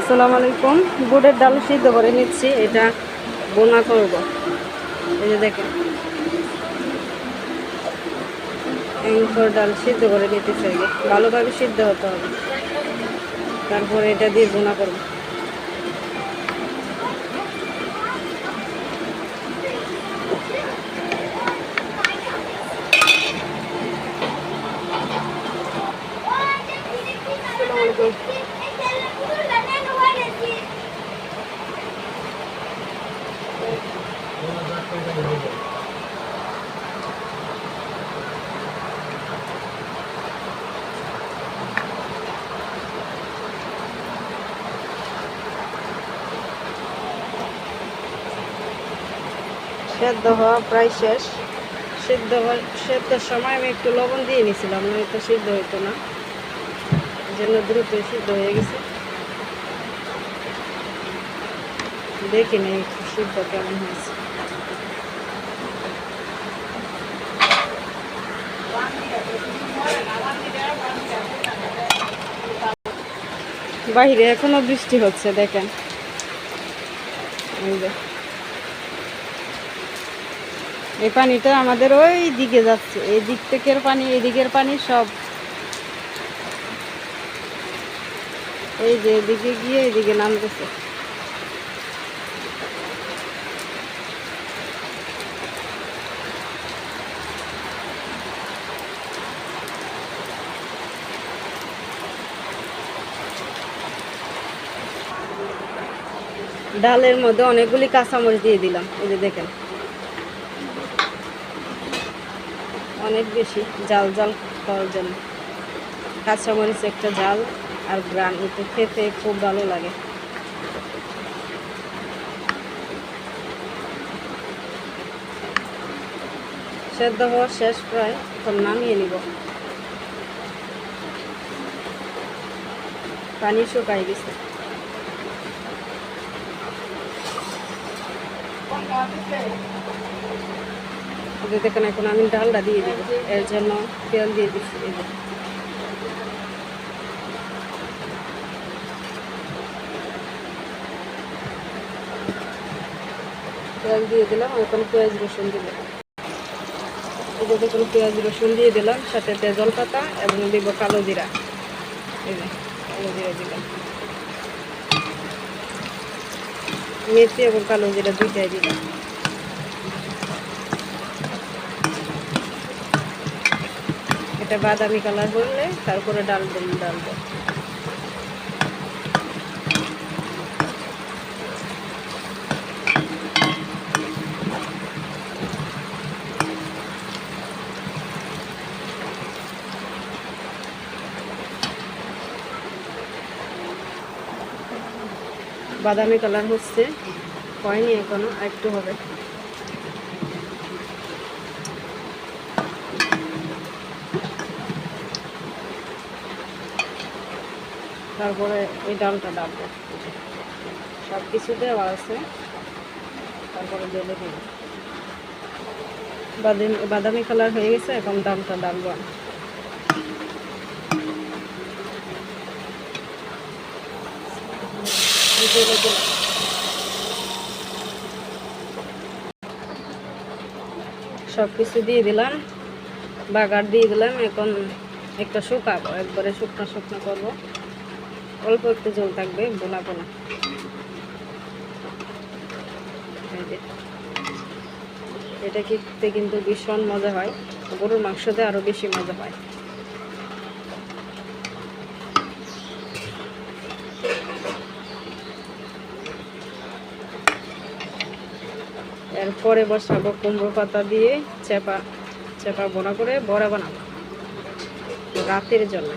আসসালামু আলাইকুম। বুটের ডাল সিদ্ধ করে নিচ্ছি, এটা বোনা করব। এই যে দেখেন, এঙ্কর ডাল সিদ্ধ করে নিতেছি আগে, ভালোভাবে সিদ্ধ হতে হবে, তারপরে এটা দিয়ে বোনা করব। আসসালামু আলাইকুম। সেদ্ধ হওয়া প্রায় শেষ। সেদ্ধর সময় আমি একটু লবণ দিয়ে নিয়েছিলাম, নয়তো সিদ্ধ হইতো না, এই জন্য দ্রুত সিদ্ধ হয়ে গেছে। দেখি নেই সিদ্ধ কেমন হয়েছে। বাইরে এখনো বৃষ্টি হচ্ছে, দেখেন। এই পানিটা আমাদের ওই দিকে যাচ্ছে, এই দিক থেকে পানি, এই দিকের পানি সব এই যে এদিকে গিয়ে এদিকে নামতেছে। ডালের মধ্যে অনেকগুলি কাঁচামরিচ দিয়ে দিলাম, এই যে দেখেন, অনেক বেশি জাল জাল খাওয়ার জন্য। কাঁচামরিচ একটা জাল আর গ্রান, এটা খেতে খুব ভালো লাগে। সেদ্ধ হওয়া শেষ প্রায়, এখন নামিয়ে নিব। পানি শুকাই গেছে। দেখেন, এখন আমি ডালটা দিয়ে দিব, এর জন্য তেল দিয়ে দিচ্ছি। তেল দিয়ে দিলাম, এখন পেঁয়াজ রসুন দিব। এই যে দেখুন, পেঁয়াজ রসুন দিয়ে দিলাম, সাথে তেজপাতা এবং দিব কালো জিরা। এই যে কালো জিরা দিলাম, মেথি এবং কালো জিরা দুইটাই দিলাম। এটা বাদামি কালার হলে তারপরে ডাল ডালবো। বাদামি কালার হচ্ছে, হয়নি এখনো, একটু হবে। তারপরে এই ডালটা ডালবো, সব কিছু দেওয়া আছে, তারপরে ঢেলে দেব। বাদামি কালার হয়ে গেছে, এখন ডালটা ডালবো। সব কিছু দিয়ে দিলাম, বাগার দিয়ে দিলাম। এখন একটা শুকাবো, একবারে শুকনো শুকনো করবো, অল্প একটু জল থাকবে, বোলাবো না। এটা খেতে কিন্তু ভীষণ মজা হয়, গরুর মাংস দিয়ে আরো বেশি মজা হয়। এরপরে বসাবো কুমড়ো পাতা দিয়ে চেপা চেপা বোনা করে বড়া বানাবো রাতের জন্য।